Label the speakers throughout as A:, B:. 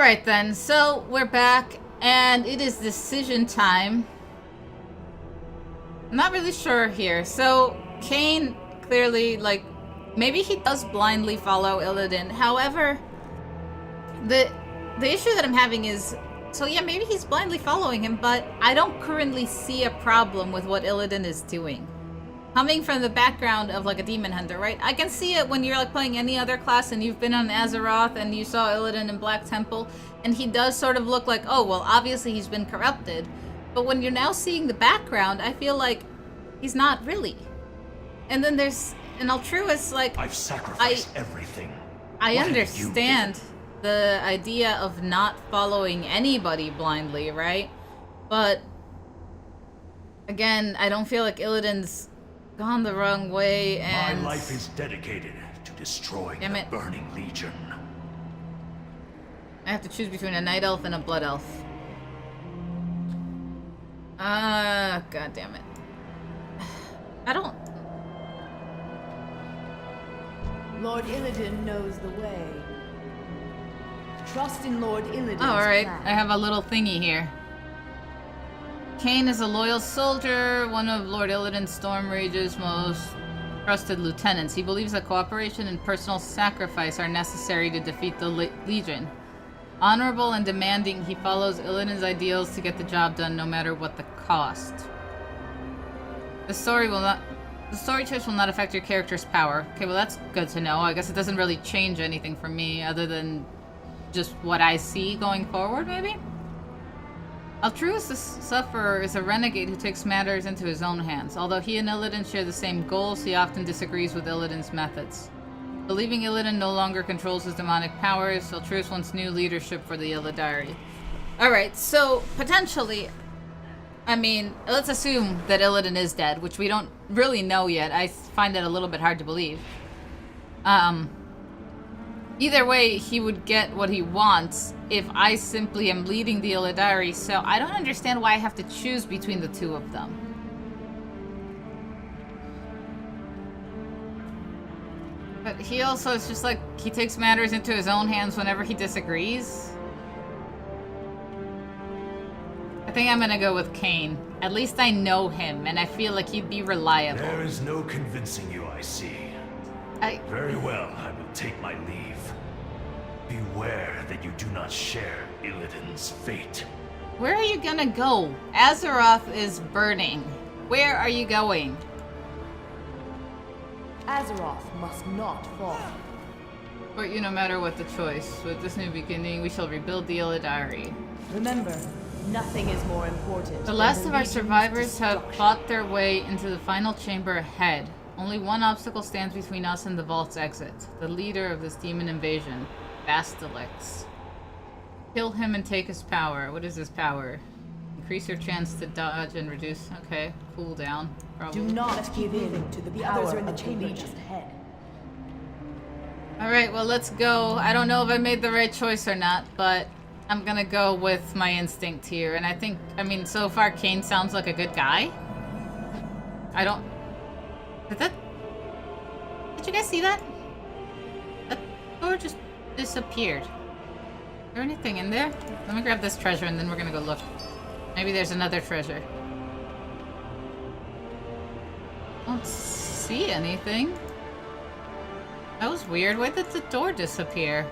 A: Alright then, so we're back, and it is decision time. I'm not really sure here. So, Kain clearly, like, maybe he does blindly follow Illidan. However, the issue that I'm having is, so yeah, maybe he's blindly following him, but I don't currently see a problem with what Illidan is doing. Coming from the background of, like, a demon hunter, right? I can see it when you're, like, playing any other class and you've been on Azeroth and you saw Illidan in Black Temple, and he does sort of look like, oh, well, obviously he's been corrupted. But when you're now seeing the background, I feel like he's not really. And then there's an altruist, like...
B: I've sacrificed everything.
A: I understand the idea of not following anybody blindly, right? But, again, I don't feel like Illidan's gone the wrong way, and...
B: My life is dedicated to destroying the Burning Legion.
A: I have to choose between a Night Elf and a Blood Elf. God damn it. I don't...
C: Lord Illidan knows the way. Trust in Lord Illidan's
A: plan. Alright, I have a little thingy here. Kain is a loyal soldier, one of Lord Illidan's Stormrage's most trusted lieutenants. He believes that cooperation and personal sacrifice are necessary to defeat the Legion. Honorable and demanding, he follows Illidan's ideals to get the job done no matter what the cost. The story choice will not affect your character's power. Okay, well that's good to know. I guess it doesn't really change anything for me other than just what I see going forward, maybe? Altruist the Sufferer is a renegade who takes matters into his own hands. Although he and Illidan share the same goals, he often disagrees with Illidan's methods. Believing Illidan no longer controls his demonic powers, Altruist wants new leadership for the Illidari. Alright, so potentially, I mean, let's assume that Illidan is dead, which we don't really know yet. I find it a little bit hard to believe. Either way, he would get what he wants if I simply am leading the Illidari, so I don't understand why I have to choose between the two of them. But he also is just like, he takes matters into his own hands whenever he disagrees. I think I'm gonna go with Kain. At least I know him, and I feel like he'd be reliable.
B: There is no convincing you, I see. Very well, I will take my leave. Beware that you do not share Illidan's fate.
A: Where are you gonna go? Azeroth is burning. Where are you going?
C: Azeroth must not fall.
A: But you, no matter what the choice, with this new beginning, we shall rebuild the Illidari.
C: Remember, nothing is more important.
A: The last of our survivors have fought their way into the final chamber ahead. Only one obstacle stands between us and the vault's exit. The leader of this demon invasion, Bastilix. Kill him and take his power. What is his power? Increase your chance to dodge and reduce... Okay, cooldown. Probably.
C: Do not give in to the power in the chamber just ahead.
A: Alright, well let's go. I don't know if I made the right choice or not, but I'm gonna go with my instinct here. And I think, I mean, so far Kain sounds like a good guy. I don't... Did you guys see that? That door just disappeared. Is there anything in there? Let me grab this treasure and then we're gonna go look. Maybe there's another treasure. I don't see anything. That was weird. Why did the door disappear?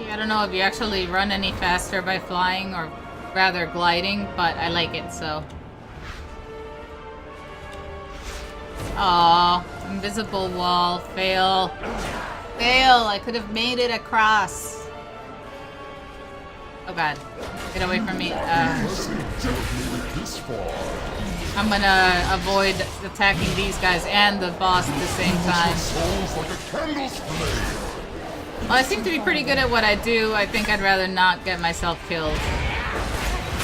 A: I don't know if you actually run any faster by flying or rather gliding, but I like it, so. Aww, invisible wall, fail. Fail, I could have made it across. Oh god, get away from me. I'm gonna avoid attacking these guys and the boss at the same time. Well, I seem to be pretty good at what I do. I think I'd rather not get myself killed.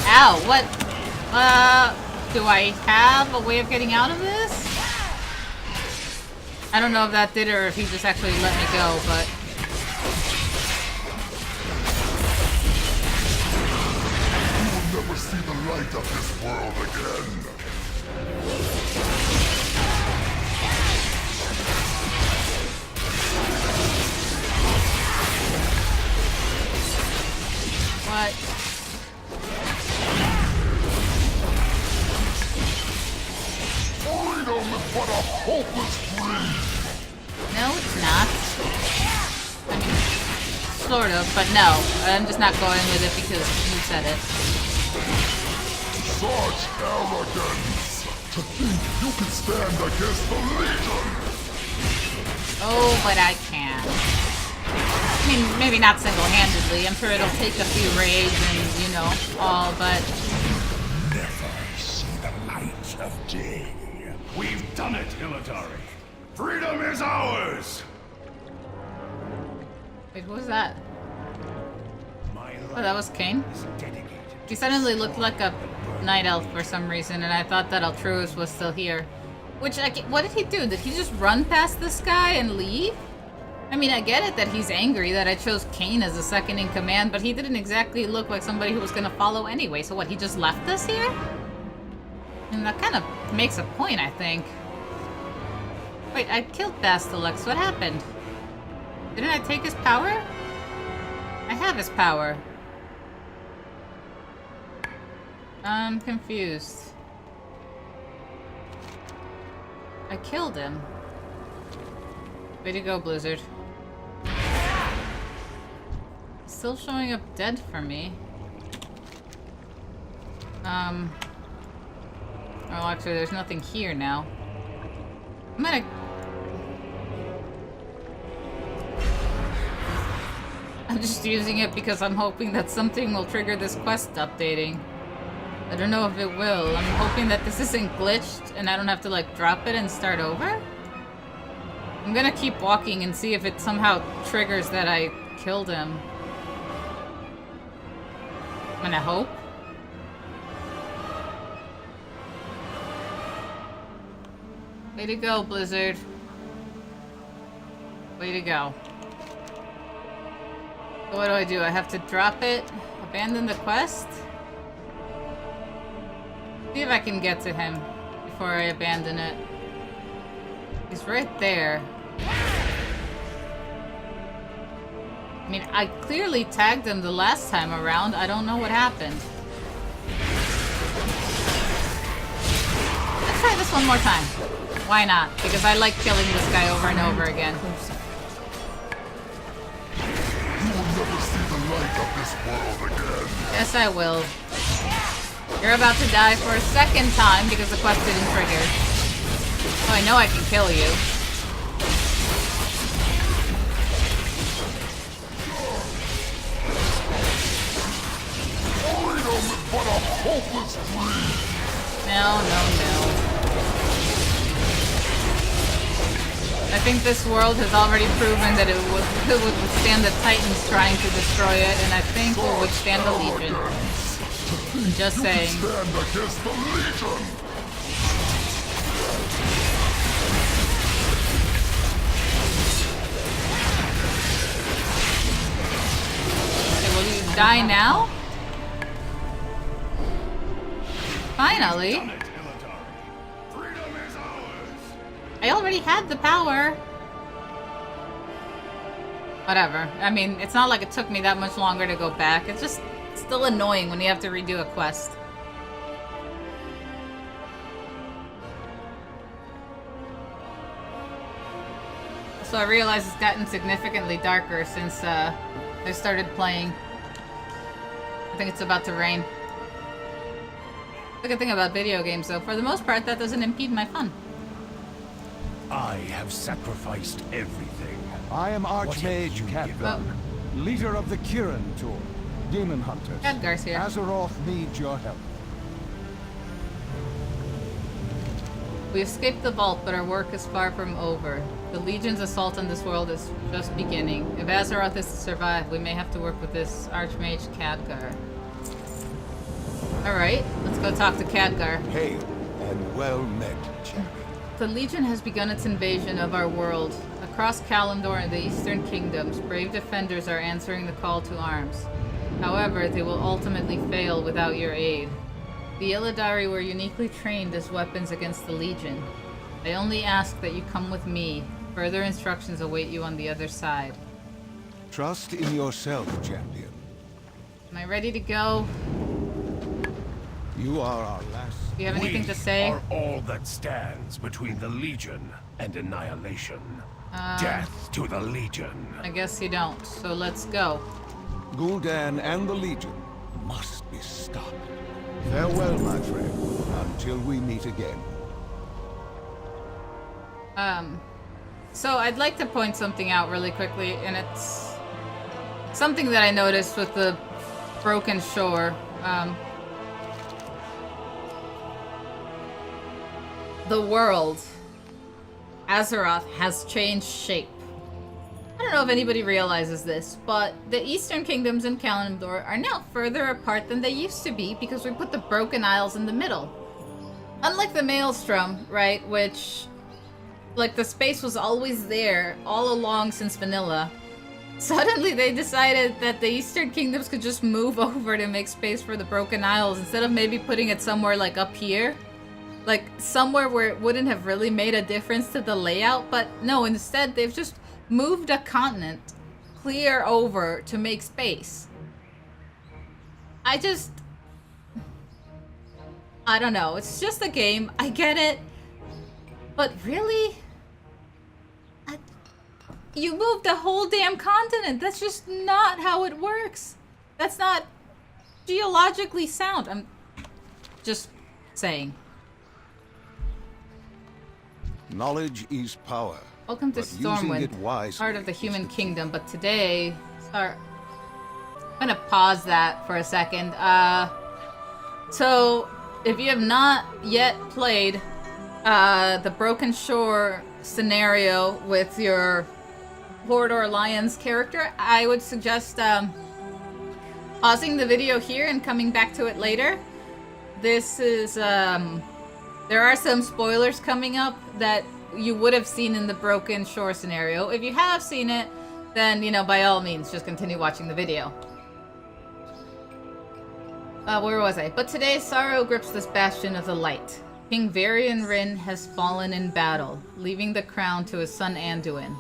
A: Ow, what? Do I have a way of getting out of this? I don't know if that did it or if he just actually let me go, but...
D: You will never see the light of this world again. hopeless dream.
A: No, it's not. I mean, sort of, but no. I'm just not going with it because you said it.
D: Such arrogance! To think you can stand against the Legion!
A: Oh, but I can. I mean, maybe not single-handedly. I'm sure it'll take a few raids and, you know, all, but...
D: Never see the light of day.
B: We've done it, Illidari. Freedom is ours!
A: Wait, what was that?
B: My
A: Oh, that was Kane?
B: is dedicated.
A: He suddenly looked like a night elf for some reason, and I thought that Altruis was still here. Which, what did he do? Did he just run past this guy and leave? I mean, I get it that he's angry that I chose Kane as a second in command, but he didn't exactly look like somebody who was gonna follow anyway. So what, he just left us here? And that kind of makes a point, I think. Wait, I killed Bastilux. What happened? Didn't I take his power? I have his power. I'm confused. I killed him. Way to go, Blizzard. Still showing up dead for me. Oh, actually, there's nothing here now. I'm gonna... I'm just using it because I'm hoping that something will trigger this quest updating. I don't know if it will. I'm hoping that this isn't glitched and I don't have to, like, drop it and start over. I'm gonna keep walking and see if it somehow triggers that I killed him. I'm gonna hope. Way to go, Blizzard. Way to go. So what do? I have to drop it? Abandon the quest? See if I can get to him before I abandon it. He's right there. I mean, I clearly tagged him the last time around. I don't know what happened. Let's try this one more time. Why not? Because I like killing this guy over and over again.
D: You will never see the light of this world again.
A: Yes, I will. You're about to die for a second time because the quest didn't trigger. Oh, I know I can kill you.
D: Freedom is but a hopeless dream.
A: No. I think this world has already proven that it would withstand the Titans trying to destroy it, and I think will withstand the Legion. Just saying.
D: Stand against the Legion.
A: Okay, will you die now? Finally. I already had the power. Whatever. I mean, it's not like it took me that much longer to go back. It's just still annoying when you have to redo a quest. So I realize it's gotten significantly darker since I started playing. I think it's about to rain. The good thing about video games, though, for the most part, that doesn't impede my fun.
B: I have sacrificed everything.
E: I am
B: What
E: Archmage
B: have you
E: Khadgar, leader of the Kirin Tour, Demon Hunters.
A: Khadgar's here.
E: Azeroth needs your help.
A: We escaped the vault, but our work is far from over. The Legion's assault on this world is just beginning. If Azeroth is to survive, we may have to work with this Archmage Khadgar. Alright, let's go talk to Khadgar.
E: Hail and well met, champion.
A: The Legion has begun its invasion of our world. Across Kalimdor and the Eastern Kingdoms, brave defenders are answering the call to arms. However, they will ultimately fail without your aid. The Illidari were uniquely trained as weapons against the Legion. I only ask that you come with me. Further instructions await you on the other side.
E: Trust in yourself, champion.
A: Am I ready to go?
E: You are our last.
A: Do you have anything to say?
B: We are all that stands between the Legion and annihilation. Death to the Legion.
A: I guess you don't, so let's go.
E: Gul'dan and the Legion must be stopped. Farewell, my friend, until we meet again.
A: So I'd like to point something out really quickly, and it's something that I noticed with the broken shore. The world, Azeroth, has changed shape. I don't know if anybody realizes this, but the Eastern Kingdoms in Kalimdor are now further apart than they used to be because we put the Broken Isles in the middle. Unlike the Maelstrom, right, which, like, the space was always there all along since vanilla. Suddenly they decided that the Eastern Kingdoms could just move over to make space for the Broken Isles instead of maybe putting it somewhere like up here. Like somewhere where it wouldn't have really made a difference to the layout, but no, instead they've just moved a continent clear over to make space. I don't know, it's just a game, I get it, but really? You moved a whole damn continent. That's just not how it works. That's not geologically sound. I'm just saying.
E: Knowledge is power.
A: Welcome to Stormwind, part of the human kingdom, but today... I'm gonna pause that for a second. So, if you have not yet played the Broken Shore scenario with your Horde or Alliance character, I would suggest pausing the video here and coming back to it later. This is, there are some spoilers coming up that you would have seen in the Broken Shore scenario. If you have seen it, then, you know, by all means, just continue watching the video. Where was I? But today, sorrow grips this bastion of the light. King Varian Rin has fallen in battle, leaving the crown to his son Anduin.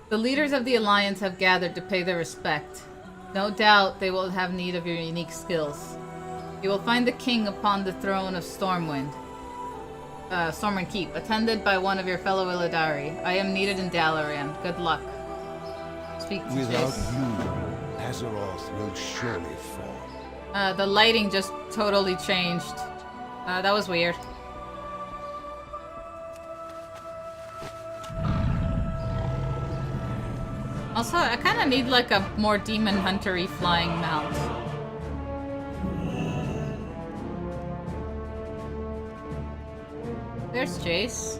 A: The leaders of the Alliance have gathered to pay their respect. No doubt they will have need of your unique skills. You will find the king upon the throne of Stormwind Keep, attended by one of your fellow Illidari. I am needed in Dalaran. Good luck. Speak to
E: Without
A: Jace.
E: you, Azeroth will surely fall.
A: The lighting just totally changed. That was weird. Also, I kind of need like a more demon hunter-y flying mount. There's Jace.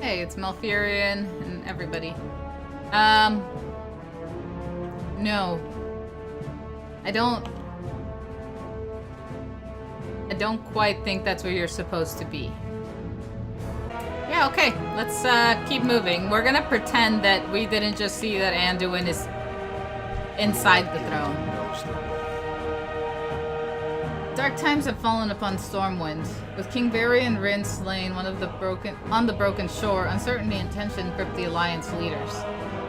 A: Hey, it's Malfurion and everybody. No. I don't quite think that's where you're supposed to be. Yeah, okay. Let's keep moving. We're gonna pretend that we didn't just see that Anduin is inside the throne. Dark times have fallen upon Stormwind. With King Varian Rin slain on the broken shore, uncertainty and tension grip the Alliance leaders.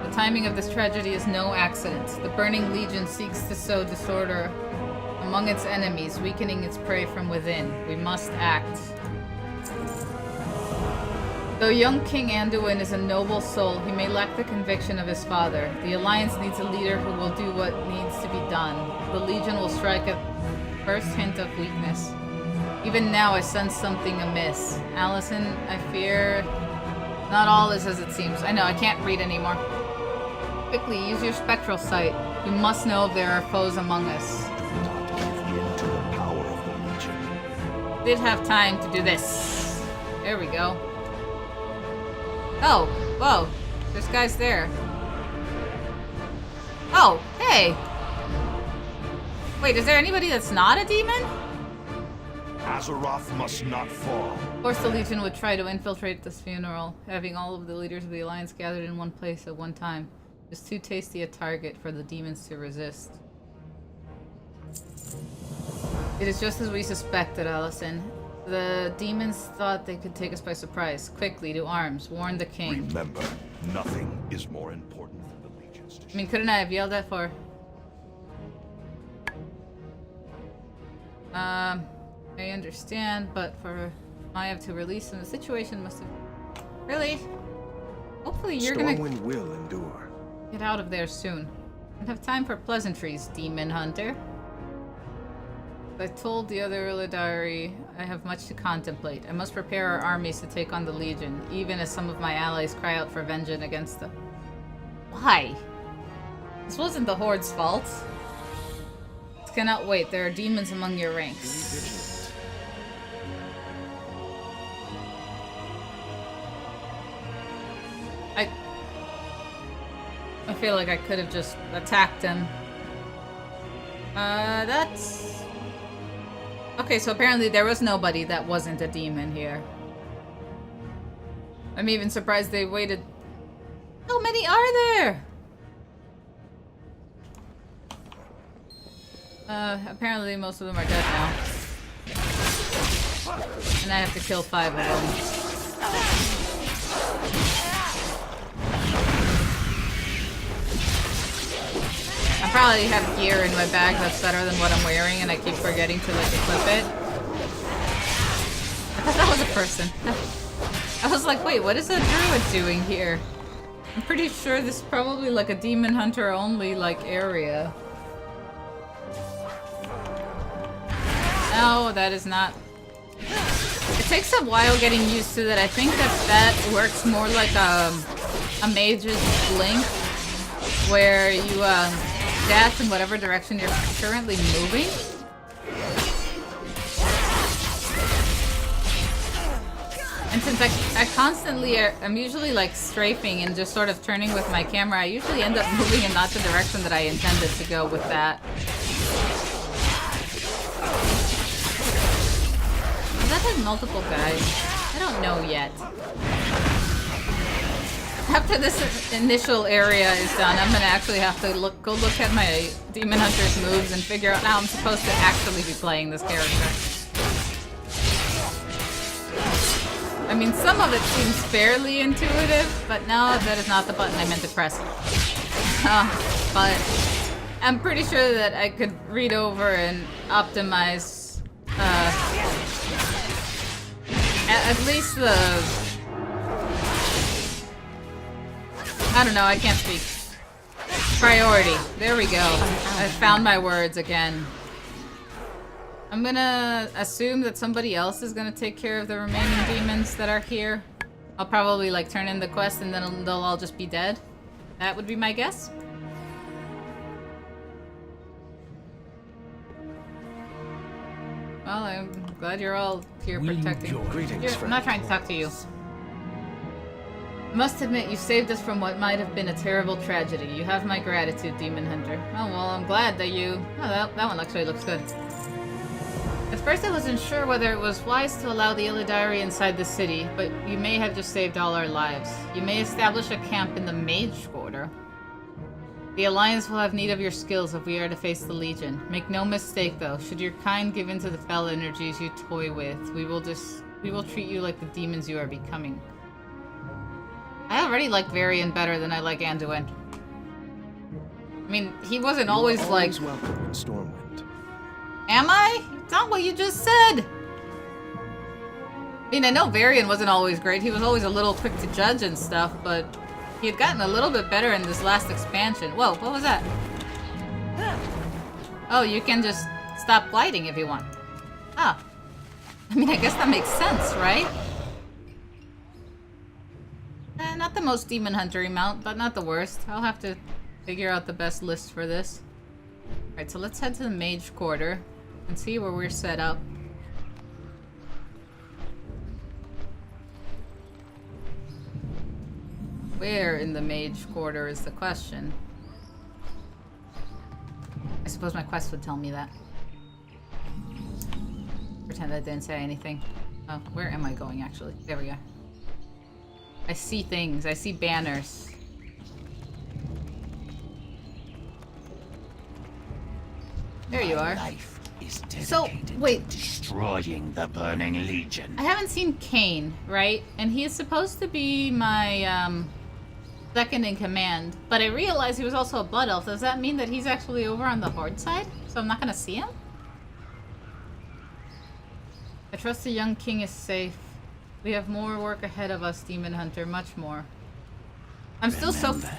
A: The timing of this tragedy is no accident. The Burning Legion seeks to sow disorder among its enemies, weakening its prey from within. We must act. Though young King Anduin is a noble soul, he may lack the conviction of his father. The Alliance needs a leader who will do what needs to be done. The Legion will strike at first hint of weakness. Even now I sense something amiss. Allison, I fear not all is as it seems. I know, I can't read anymore. Quickly, use your spectral sight. You must know if there are foes among us.
B: Into the power of the Legion.
A: Did have time to do this. There we go. Oh, whoa. There's guys there. Oh, hey. Wait, is there anybody that's not a demon?
B: Azeroth must not fall.
A: Of course the Legion would try to infiltrate this funeral, having all of the leaders of the Alliance gathered in one place at one time. It's too tasty a target for the demons to resist. It is just as we suspected, Allison. The demons thought they could take us by surprise. Quickly, to arms. Warn the king.
B: Remember, nothing is more important than the Legion's
A: I mean, couldn't I have yelled that for... I understand, but for I have to release him. The situation must have... Really? Hopefully you're gonna
F: Stormwind will endure.
A: get out of there soon. I don't have time for pleasantries, demon hunter. I told the other Illidari I have much to contemplate. I must prepare our armies to take on the Legion, even as some of my allies cry out for vengeance against them. Why? This wasn't the Horde's fault. I cannot wait. There are demons among your ranks. I feel like I could have just attacked him. That's... Okay, so apparently there was nobody that wasn't a demon here. I'm even surprised they waited... How many are there? Apparently most of them are dead now. And I have to kill 5 of them. I probably have gear in my bag that's better than what I'm wearing, and I keep forgetting to, like, equip it. I thought that was a person. I was like, wait, what is that druid doing here? I'm pretty sure this is probably, like, a demon hunter only, like, area. No, that is not... It takes a while getting used to that. I think that works more like a mage's blink, where you, dash in whatever direction you're currently moving. And since I constantly, I'm usually like strafing and just sort of turning with my camera, I usually end up moving in not the direction that I intended to go with that. Does that have multiple guys? I don't know yet. After this initial area is done, I'm gonna actually have to go look at my Demon Hunter's moves and figure out how I'm supposed to actually be playing this character. I mean, some of it seems fairly intuitive, but no, that is not the button I meant to press. But I'm pretty sure that I could read over and optimize at least the... I don't know, I can't speak. Priority. There we go. I found my words again. I'm gonna assume that somebody else is gonna take care of the remaining demons that are here. I'll probably like turn in the quest and then they'll all just be dead. That would be my guess. Well, I'm glad you're all here protecting. I'm not trying to talk to you. I must admit, you saved us from what might have been a terrible tragedy. You have my gratitude, Demon Hunter. Oh, well, I'm glad that you... Oh, that one actually looks good. At first I wasn't sure whether it was wise to allow the Illidari inside the city, but you may have just saved all our lives. You may establish a camp in the Mage Quarter. The Alliance will have need of your skills if we are to face the Legion. Make no mistake, though. Should your kind give in to the fell energies you toy with, we will treat you like the demons you are becoming. I already like Varian better than I like Anduin. I mean, he wasn't always like...
F: welcome in Stormwind.
A: Am I? It's not what you just said! I mean, I know Varian wasn't always great. He was always a little quick to judge and stuff, but he had gotten a little bit better in this last expansion. Whoa, what was that? Oh, you can just stop gliding if you want. Ah. I mean, I guess that makes sense, right? Not the most Demon Hunter-y mount, but not the worst. I'll have to figure out the best list for this. Alright, so let's head to the Mage Quarter and see where we're set up. Where in the Mage Quarter is the question. I suppose my quest would tell me that. Pretend I didn't say anything. Oh, where am I going actually? There we go. I see things. I see banners. There you are.
B: Life is
A: So, wait.
B: destroying the Burning Legion.
A: I haven't seen Kane, right? And he is supposed to be my, second in command. But I realized he was also a Blood Elf. Does that mean that he's actually over on the Horde side? So I'm not gonna see him? I trust the young king is safe. We have more work ahead of us, Demon Hunter. Much more. I'm still
G: Remember,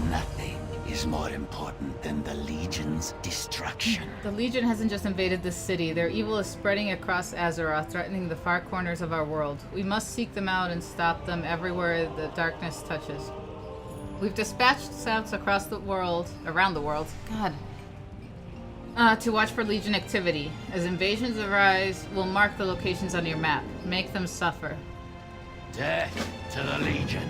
G: nothing is more important than the Legion's destruction.
A: The Legion hasn't just invaded this city. Their evil is spreading across Azeroth, threatening the far corners of our world. We must seek them out and stop them everywhere the darkness touches. We've dispatched scouts across the world, around the world, to watch for Legion activity. As invasions arise, we'll mark the locations on your map. Make them suffer.
G: Death to the Legion.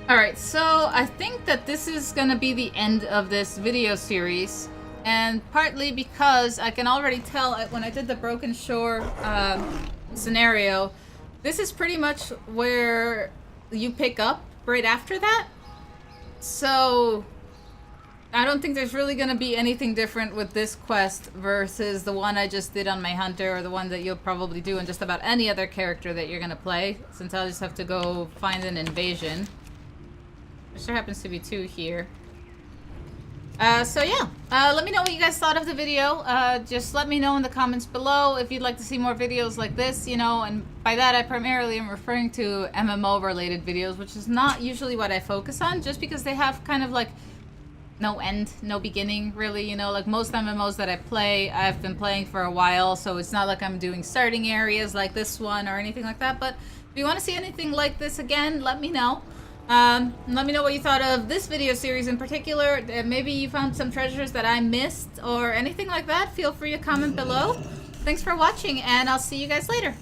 A: Alright, so I think that this is gonna be the end of this video series. And partly because I can already tell when I did the Broken Shore scenario, this is pretty much where you pick up right after that. So I don't think there's really gonna be anything different with this quest versus the one I just did on my hunter, or the one that you'll probably do on just about any other character that you're gonna play, since I'll just have to go find an invasion. There sure happens to be 2 here. So yeah, let me know what you guys thought of the video. Just let me know in the comments below if you'd like to see more videos like this, you know, and by that I primarily am referring to MMO related videos, which is not usually what I focus on, just because they have kind of like no end, no beginning, really, you know, like most MMOs that I play, I've been playing for a while, so it's not like I'm doing starting areas like this one or anything like that. But if you want to see anything like this again, let me know. Let me know what you thought of this video series in particular. Maybe you found some treasures that I missed or anything like that. Feel free to comment below. Thanks for watching, and I'll see you guys later.